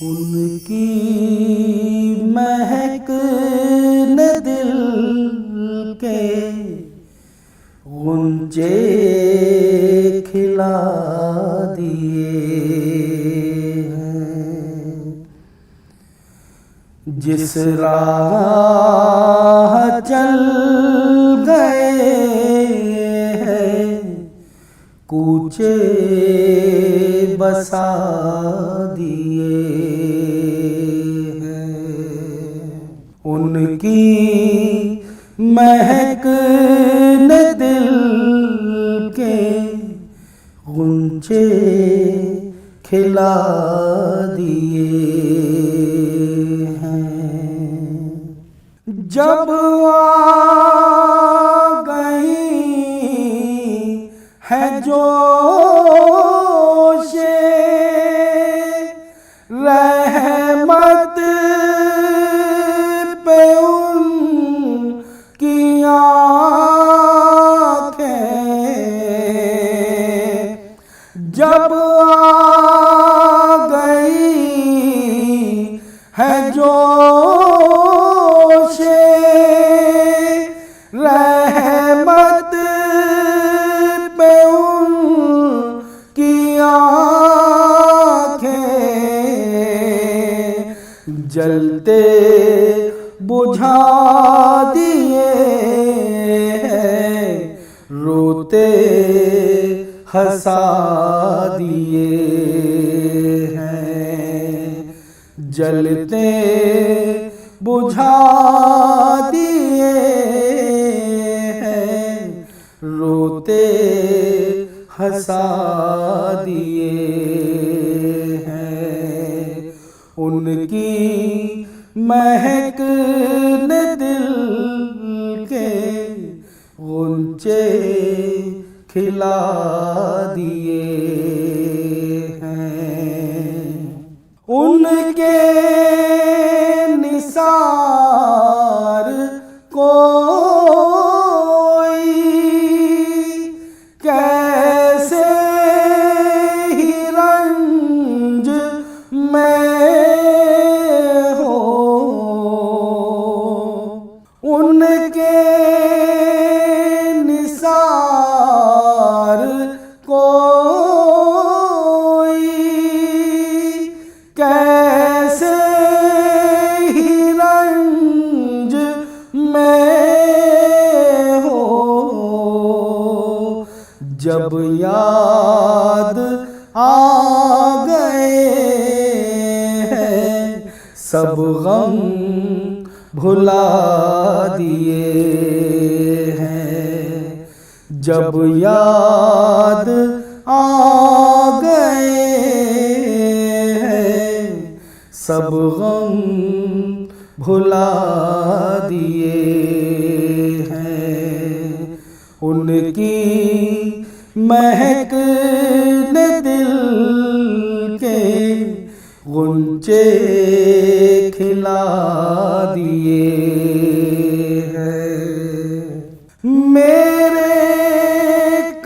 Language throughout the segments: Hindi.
उनकी महक ने दिल के गुंजे खिला दिए हैं। जिस राह चल गए हैं कूचे बसा दिए हैं। उनकी महक ने दिल के गुंजे खिला दिए हैं। जब आ गई है जोशे रहमत पे उनकी आँखें, जब आ गई है जोशे रहमत पे उनकी आँखें, जलते बुझा दिए हैं, रोते हंसा दिए हैं। जलते बुझा दिए हैं, रोते हंसा दिए हैं। उनकी महक ने दिल के गुंजे खिला दिए हैं। उनके निसार कोई कैसे ही रंज में हो, उनके निसार कोई कैसे ही रंज में हो। जब याद आ गए हैं सब गम भुला दिए हैं। जब याद आ गए हैं सब गम भुला दिए हैं। उनकी महक ने दिल के गुंजे खिला दिए हैं। मेरे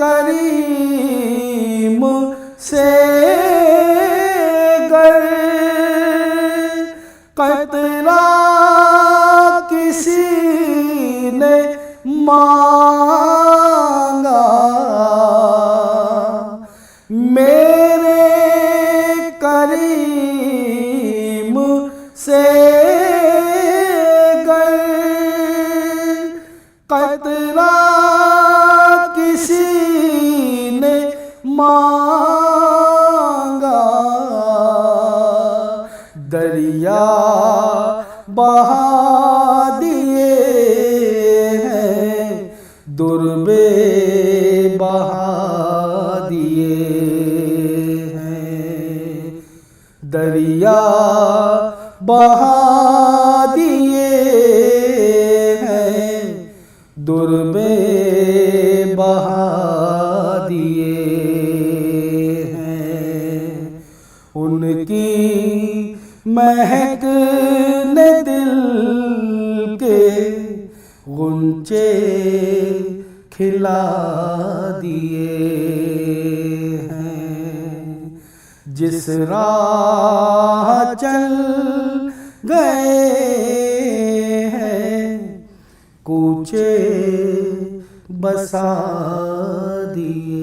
करीम से गर कतरा किसी ने मांगा, मेरे करीम से गर कतरा किसी ने मांगा, दरिया बहा दिए हैं, दुर्बे बहा दिए हैं। दरिया बहा दिए हैं, दुर्बे बहा दिए हैं। उनकी महक ने दिल के गुंजे खिला दिए हैं। जिस राह चल गए हैं कूचे बसा दिए।